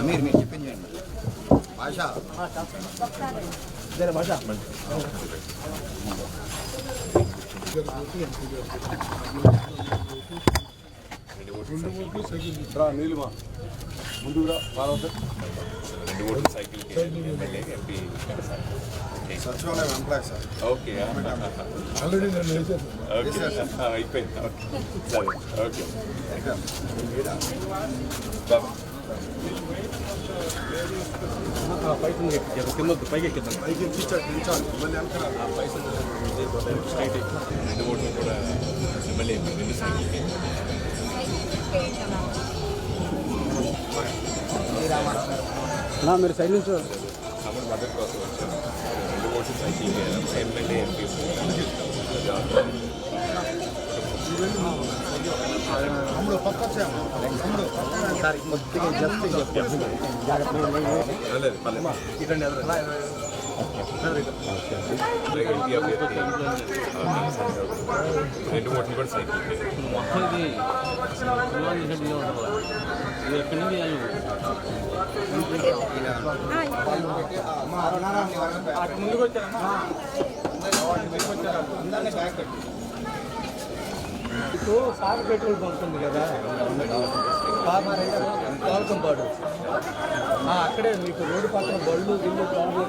మీరు చెప్పింది భాష భాష నీలుమా ముందుగా రెండు ఓట్లు సైకిల్ ఎమ్మెల్యే ఎంపీ సచివాలయం ఎంప్లాయ్ సార్. ఓకే ఆల్రెడీ నేను అయిపోయింది. సరే ఓకే పైకి ఎక్కిద్దాం. పైకి ఎక్కించాలి ఇబ్బంది అనుకున్నా. పైసలు రెండు ఓట్లు కూడా ఎమ్మెల్యే రెండు సైకిల్ మీరు సైడ్ నుంచి సమ్మర్ మద్దతు కోసం వచ్చారు. రెండు ఓట్లు సైకిల్ ఎమ్మెల్యే ఎంపీ రెండు ఓట్లు కూడా సైకిల్ ఎక్కడి నుంచి ముందుకు వచ్చారా? ఇప్పుడు సార్ పెట్రోల్ బంక్ ఉంది కదా పాల్కంపాడు, అక్కడే మీకు రోడ్డు పక్కన బళ్ళు గిల్లు ప్రాబ్లం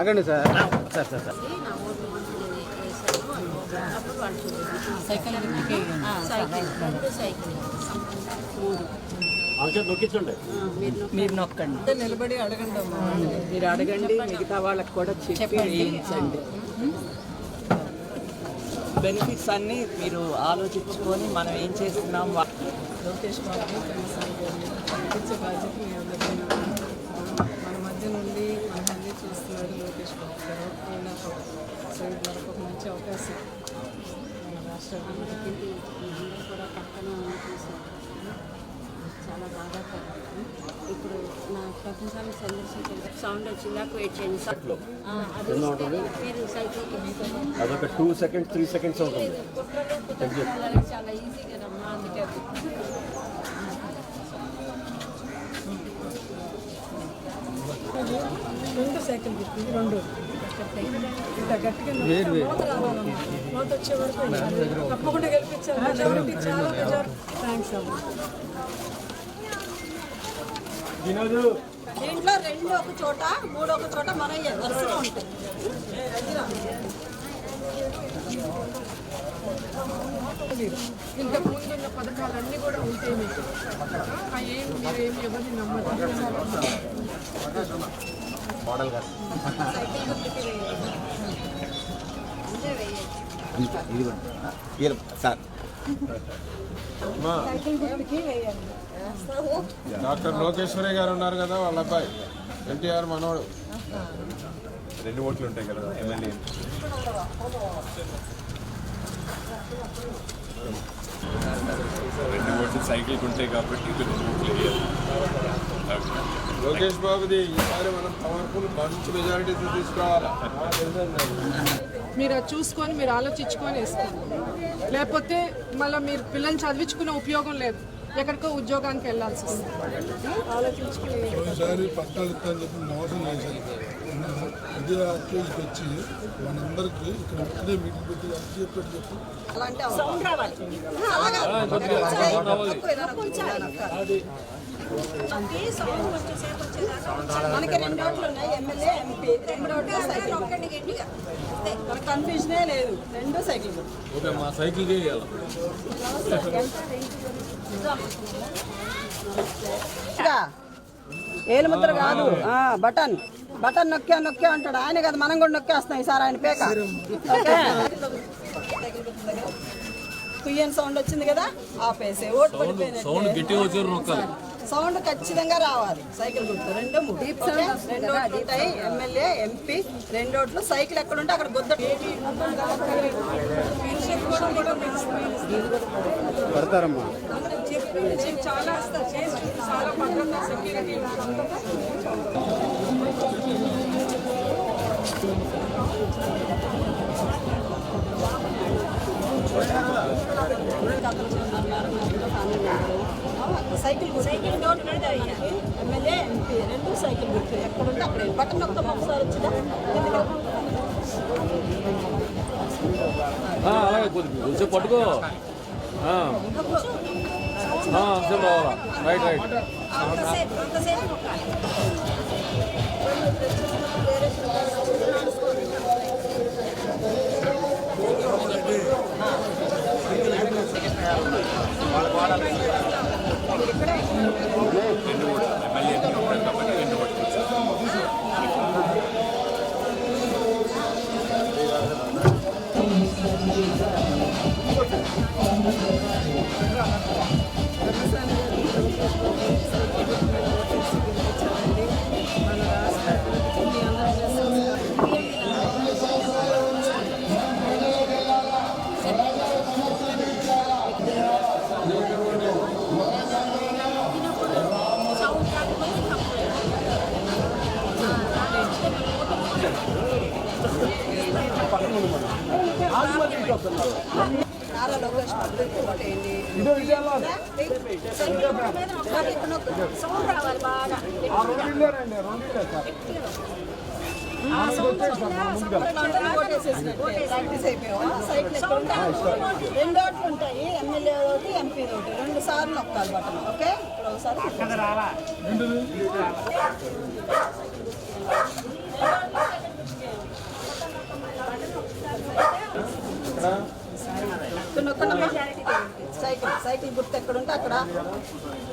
ఆగండి సార్. సార్ సార్ సార్ నొక్కించండి. మీరు నొక్కండి, నిలబడి అడగండి. మీరు అడగండి, మిగతా వాళ్ళకి కూడా చెప్పి వేయించండి. బెనిఫిట్స్ అన్నీ మీరు ఆలోచించుకొని మనం ఏం చేస్తున్నాం. లోకేష్ బాబు పంపించే బాధ్యత మీ అందరికీ. మన మధ్య నుండి మనల్ని చూస్తున్నారు లోకేష్ బాబు గారు. ఆయన సైడ్ వరకు ఒక మంచి అవకాశం రాష్ట్ర అభివృద్ధికి కూడా పక్కన చూశారు. చాలా బాధాకరం. ఇప్పుడు నా ప్రపంచాన్ని సందర్శించే సౌండ్ వచ్చిందాక వెయిట్ చేయండి. మీరు సైకిల్కి అదొక 2 seconds 3 seconds ఉంటుంది. చాలా ఈజీ కదమ్మా. అందుకే రెండు సైకిల్ తిప్పింది. రెండు ఇంత గట్టిగా మోత వచ్చే వరకు తప్పకుండా గెలిపించారు. మెజారిటీ చాలా మెజారిటీ. థ్యాంక్స్ అమ్మా. దీంట్లో రెండు ఒక చోట, మూడు ఒక చోట మనయ్యే వరుసగా ఉంటాయి. ఇంతకు ముందున్న పథకాలన్నీ కూడా ఉంటాయి మీకు. మీరేమి ఎవరిని నమ్మదు. సార్ డాక్టర్ లోకేశ్వరి గారు ఉన్నారు కదా, వాళ్ళ అబ్బాయి ఎన్టీఆర్ మనోడు. రెండు ఓట్లు ఉంటాయి కదా ఎమ్మెల్యే. రెండు ఓట్లు సైకిల్కి ఉంటాయి కాబట్టి రెండు ఓట్లు వేయాలి. లోకేష్ బాబుది ఈసారి మనం పవర్ఫుల్ మంచి మెజారిటీతో తీసుకురావాలి. మీరు అది చూసుకొని మీరు ఆలోచించుకొని వేస్తారు. లేకపోతే మళ్ళీ మీరు పిల్లల్ని చదివించుకునే ఉపయోగం లేదు. ఎక్కడికో ఉద్యోగానికి వెళ్ళాల్సి వస్తుంది. ఆలోచించుకుని ఒకసారి పట్టాలు ఇస్తాను చెప్పి మోసం చేశారు. ఇదే అట్లీకి వచ్చి మనందరికీ ఇక్కడ ఇక్కడే మీటింగ్ పెట్టి అర్థం చెప్పి చెప్పి మనకి రెండు ఓట్లు ఉన్నాయి. ఎమ్మెల్యే ఎంపీ రెండు ఓట్లు సైకిల్. ఒక్కటి గట్టిగా కన్ఫ్యూజనే లేదు. రెండు సైకిల్. మా సైకిల్ ఏలు ముద్ర కాదు, బటన్ బటన్ నొక్కా అంటాడు ఆయన కదా. మనం కూడా నొక్కేస్తాం ఈసారి ఆయన పేక. కుయ్యని సౌండ్ వచ్చింది కదా, ఆపేసే ఓటు పడిపోయింది. సౌండ్ ఖచ్చితంగా రావాలి. సైకిల్ గుర్తు 2, 3 2 ఓట్లు ఉంటాయి. ఎమ్మెల్యే, ఎంపీ 2 ఓట్లు. సైకిల్ ఎక్కడ ఉంటే అక్కడ గుద్ద పడతారమ్మా. చాలా చాలా భద్రత సెక్యూరిటీ సైకిల్ నోట్ మీద ఎమ్మెల్యే, ఎంపీ 2 సైకిల్ గుర్తు ఎక్కడ ఉంటే అక్కడ బటన్ ఒక్క ఒకసారి వచ్చిందా అలాగే కొంచెం పట్టుకో రైట్ నారా లోకేష్ సౌండ్ రావాలి బాగా. ప్రాక్టీస్ అయిపోయావా? సైకిల్ 2 ఓట్లు ఉంటాయి. ఎమ్మెల్యే ఒకటి, ఎంపీ ఒకటి. 2 సార్లు నొక్కాలి బటన్. ఓకే, ఇప్పుడు ఒకసారి సైకిల్ గుర్తు ఎక్కడ ఉంటే అక్కడ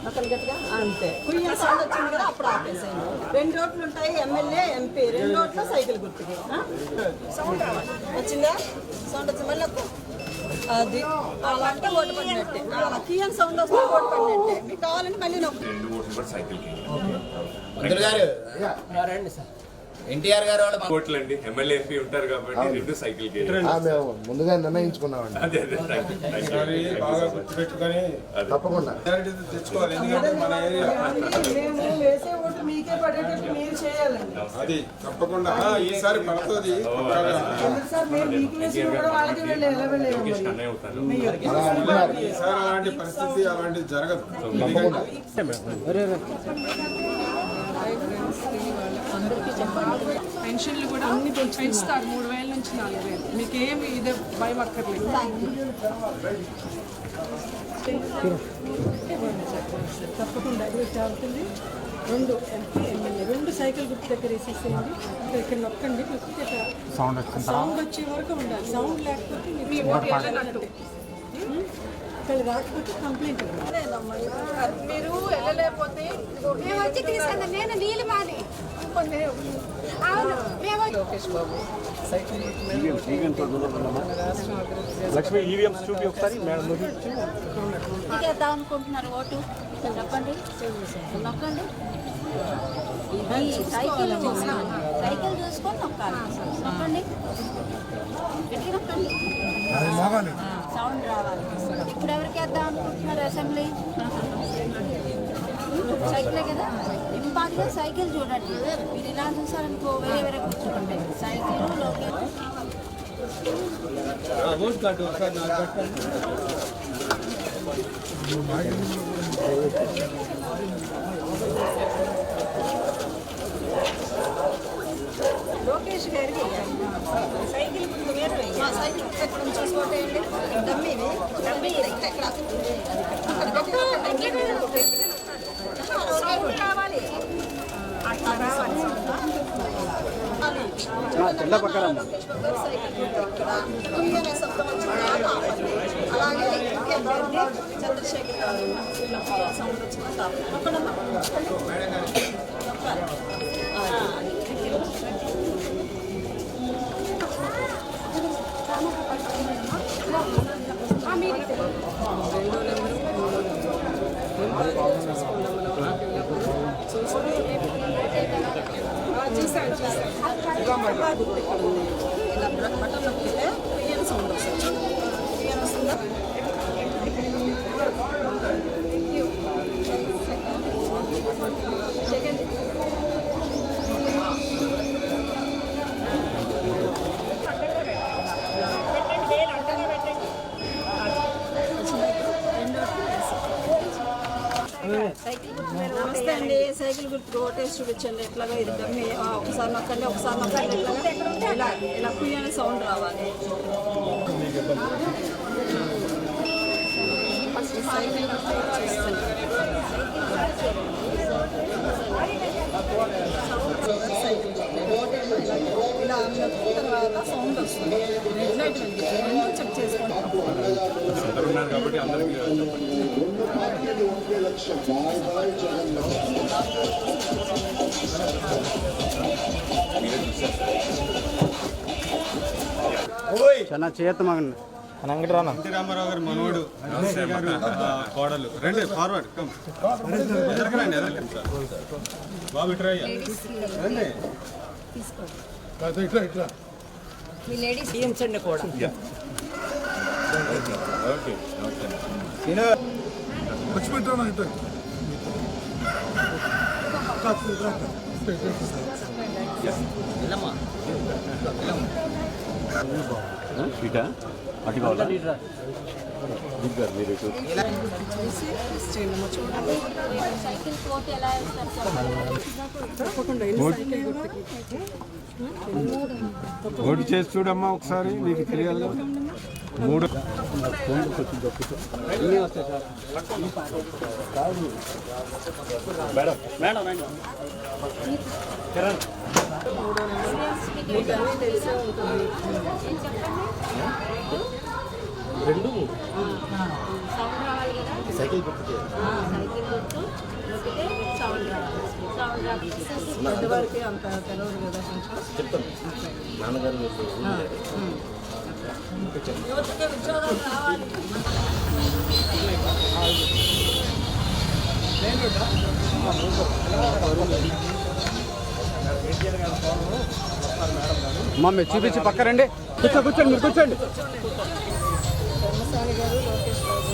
అక్కడ గట్టిగా అంతే. కుయ్య సౌండ్ వచ్చింది కదా, అప్పుడు ఆపేసాను. 2 ఓట్లు ఉంటాయి. ఎమ్మెల్యే, ఎంపీ 2 ఓట్లు సైకిల్ గుర్తుకి. సౌండ్ వచ్చిందా? సౌండ్ వచ్చింది మళ్ళీ అది అలా అంటే ఓటు పడినట్టే. అలా కీయన్ సౌండ్ వస్తే ఓటు పడినట్టే. మీకు కావాలంటే మళ్ళీ నొక్కు. 2 ఓట్లు కూడా సైకిల్కి. ఎన్టీఆర్ గారు వాళ్ళ ఓట్లు అండి. ఎమ్మెల్యే, ఎంపీ ఉంటారు కాబట్టి 2 సైకిల్కి. ముందుగా నిర్ణయించుకున్నామండి. అదే బాగా గుర్తుపెట్టుకొని తప్పకుండా తెచ్చుకోవాలి. ఎందుకంటే మన ఏరియా మేము వేసే ఓటు మీకే పడేటట్టు మీరు చేయాలండి. అది తప్పకుండా ఈసారి పడుతుంది. సార్ మేము మీకు వేసి కూడా వాళ్ళకి వెళ్ళి ఎలా వెళ్ళేది ఈసారి అలాంటి పరిస్థితి అలాంటిది జరగదు. పెన్షన్లు కూడా పెంచుతారు 3,000 నుంచి 4,000. మీకు ఏమి ఇదే భయం అక్కర్లేదు. తప్పకుండా అవుతుంది. 2 ఎంపీ, ఎమ్మెల్యే 2 సైకిల్ గుర్తు దగ్గర వేసేసేయండి. ఇక్కడ నొక్కండి. సౌండ్ వచ్చే వరకు ఉండాలి. సౌండ్ లేకపోతే మీ ఓటు వెళ్ళనట్టు. ఇక్కడ రాకపోతే కంప్లైంట్ మీరు వెళ్ళలేకపోతే మేము వచ్చి తీసుకుందాం. నేను నీళ్ళు మాది అవును మేము లోకేష్ బాబు సైకిల్ లక్ష్మి ఈవీఎం చూపి ఒకసారి మేడం వేద్దాం అనుకుంటున్నారు ఓటు చెప్పండి నొక్కండి. సైకిల్ చూసుకొని నొక్కాలి. నొక్కండి, గట్టి నొక్కండి, సౌండ్ రావాలి. ఇప్పుడు ఎవరికి వేద్దాం అనుకుంటున్నారు? అసెంబ్లీ సైకిలే కదా. ఇంపాక్ట్గా సైకిల్ చూడండి. మీరు ఇలా చూసారనుకో వేరే వేరే కూర్చోండి. సైకిల్ లోకేష్ గారికి సైకిల్ గుర్తు వేరు. సైకిల్ గుర్తు ఎక్కడ చూసుకోండి. డమ్మీవి ఇక్కడ కావాలి. అట్లా రావాలి. అలాగే చంద్రశేఖర్ గారు సౌండ్ వచ్చిన కాదు ఇక్కడ ఉంది. ఇలా బటన్ నొక్కితే పిఎన్ సౌండ్ వస్తుంది. పిఎన్ వస్తుందా? సెకండ్ నమస్తే అండి. సైకిల్ గుర్తు ఓటేసి చూపించండి. ఎట్లాగా ఇది డమ్మి. ఒకసారి నొక్కండి, ఒకసారి నొక్కండి. ఇట్లాగా ఇలా ఇలా కుయ్య అనే సౌండ్ రావాలి. ఫస్ట్ సైకిల్ గుర్తు చేస్తుంది. సైకిల్ ఓటేమో ఇలా నొక్కిన తర్వాత సౌండ్ వస్తుంది. రెడ్ లైట్ వెలిగించి చెక్ చేసుకుంటాం. అందరూ ఉన్నారు కాబట్టి అందరికీ చాలా చేత మగండి ఎన్టీ రామారావు గారు మనోడు కోడలు రండి ఫార్వర్డ్ ఎదరకరండి బాబు ఇట్రా రండి ఇట్లా ఇట్లా మీ లేడీస్ తీయించండి కూడా. ఓకే వచ్చి పెట్టాను ఇట్లా ఇటా అటు కావాలా మీరు చూసి చేయండి చూడండి. సైకిల్ కోట్ ఎలా వేస్తారు తప్పకుండా ఎన్ని సైకిల్ గుర్తుకి ఓటు చేసి చూడమ్మా ఒకసారి నీకు తెలియాలి. 3 మీకు అన్నీ తెలిసే ఉంటుంది. సౌండ్ రావాలి కదా సైకిల్ గుర్తుకే సైకిల్ గుర్తు నొక్కితే సౌండ్ రావాలి. సౌండ్ రాకపోతే పెద్దవారికి అంత తెలియదు కదా కొంచెం. చెప్తాను నాన్నగారు యువతకి ఉద్యోగాలు రావాలి. అమ్మా మీరు చూపించి పక్క రండి. కూర్చోండి మీరు కూర్చోండి. ధర్మసాని గారు లోకేష్ బాబు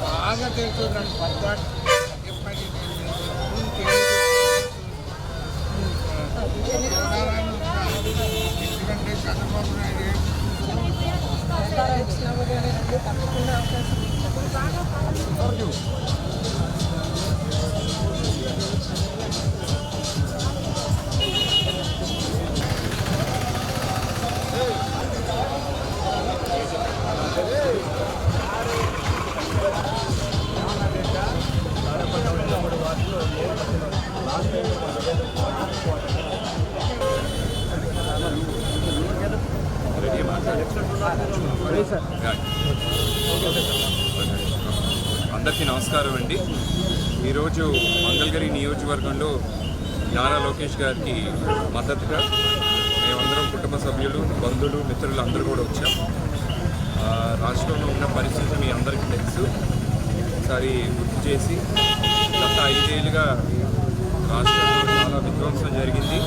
బాగా తెలుసు చంద్రబాబు నాయుడు ఇచ్చినా కానీ తప్పకుండా అవకాశం ఇచ్చారు. అందరికీ నమస్కారం అండి. ఈరోజు మంగళగిరి నియోజకవర్గంలో నారా లోకేష్ గారికి మద్దతుగా మేమందరం కుటుంబ సభ్యులు, బంధువులు, మిత్రులు అందరూ కూడా వచ్చాం. రాష్ట్రంలో ఉన్న పరిస్థితి మీ అందరికీ తెలుసు. ఒకసారి గుర్తు చేసి గత 5 ఏళ్ళుగా రాష్ట్రంలో చాలా విధ్వంసం జరిగింది.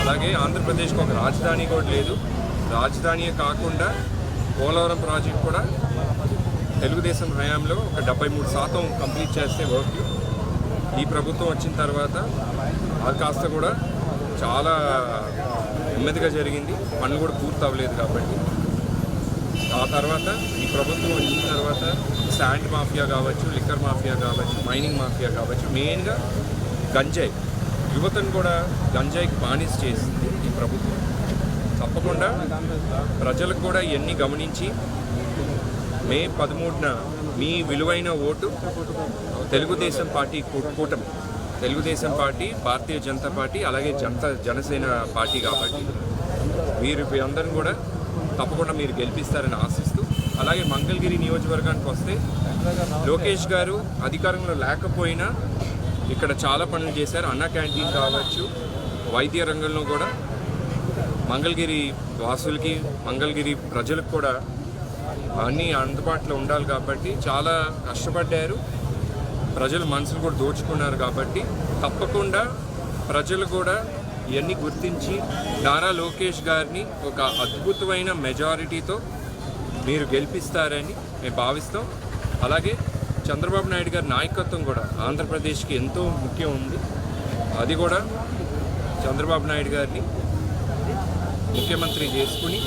అలాగే ఆంధ్రప్రదేశ్కి ఒక రాజధాని కూడా లేదు. రాజధానియే కాకుండా పోలవరం ప్రాజెక్ట్ కూడా తెలుగుదేశం హయాంలో ఒక 73% కంప్లీట్ చేస్తే వర్క్. ఈ ప్రభుత్వం వచ్చిన తర్వాత అది కాస్త కూడా చాలా నెమ్మదిగా జరిగింది. పనులు కూడా పూర్తి అవ్వలేదు కాబట్టి ఆ తర్వాత ఈ ప్రభుత్వం వచ్చిన తర్వాత శాండ్ మాఫియా కావచ్చు, లిక్కర్ మాఫియా కావచ్చు, మైనింగ్ మాఫియా కావచ్చు, మెయిన్గా గంజాయి, యువతను కూడా గంజాయికి బానిస చేసింది ఈ ప్రభుత్వం. తప్పకుండా ప్రజలకు కూడా ఇవన్నీ గమనించి మే 13న మీ విలువైన ఓటు తెలుగుదేశం పార్టీ కూటమి, తెలుగుదేశం పార్టీ, భారతీయ జనతా పార్టీ, అలాగే జనసేన పార్టీ కాబట్టి మీరు అందరిని కూడా తప్పకుండా మీరు గెలిపిస్తారని ఆశిస్తూ, అలాగే మంగళగిరి నియోజకవర్గానికి వస్తే లోకేష్ గారు అధికారంలో లేకపోయినా ఇక్కడ చాలా పనులు చేశారు. అన్న క్యాంటీన్ కావచ్చు, వైద్య రంగంలో కూడా మంగళగిరి వాసులకి, మంగళగిరి ప్రజలకు కూడా అన్నీ అందుబాటులో ఉండాలి కాబట్టి చాలా కష్టపడ్డారు. ప్రజల మనసులు కూడా దోచుకున్నారు కాబట్టి తప్పకుండా ప్రజలు కూడా ఇవన్నీ గుర్తించి నారా లోకేష్ గారిని ఒక అద్భుతమైన మెజారిటీతో మీరు గెలిపిస్తారని మేము భావిస్తాం. అలాగే చంద్రబాబు నాయుడు గారి నాయకత్వం కూడా ఆంధ్రప్రదేశ్కి ఎంతో ముఖ్యం ఉంది. అది కూడా చంద్రబాబు నాయుడు గారిని ముఖ్యమంత్రి చేసుకుని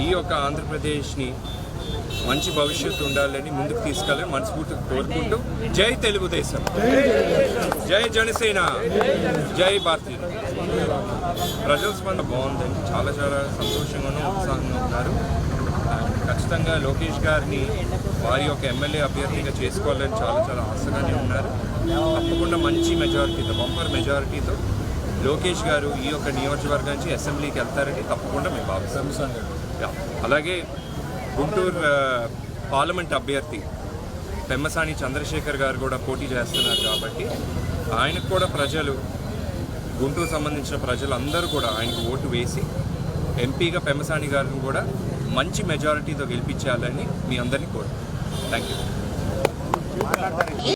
ఈ యొక్క ఆంధ్రప్రదేశ్ని మంచి భవిష్యత్తు ఉండాలని ముందుకు తీసుకెళ్ళాలని మనస్ఫూర్తిగా కోరుకుంటూ జై తెలుగుదేశం, జై జనసేన, జై భారతీయ. ప్రజల స్పందన బాగుందండి, చాలా చాలా సంతోషంగానూ ఉత్సాహంగా ఉన్నారు. ఖచ్చితంగా లోకేష్ గారిని వారి యొక్క ఎమ్మెల్యే అభ్యర్థిగా చేసుకోవాలని చాలా చాలా ఆశగానే ఉన్నారు. తప్పకుండా మంచి మెజారిటీతో, బంపర్ మెజారిటీతో లోకేష్ గారు ఈ యొక్క నియోజకవర్గం నుంచి అసెంబ్లీకి వెళ్తారని తప్పకుండా మేము భావిస్తాం. అలాగే గుంటూరు పార్లమెంట్ అభ్యర్థి పెమ్మసాని చంద్రశేఖర్ గారు కూడా పోటీ చేస్తున్నారు కాబట్టి ఆయనకు కూడా ప్రజలు, గుంటూరు సంబంధించిన ప్రజలందరూ కూడా ఆయనకు ఓటు వేసి ఎంపీగా పెమ్మసాని గారిని కూడా మంచి మెజారిటీతో గెలిపించాలని మీ అందరినీ కోరుతున్నాను. Thank you.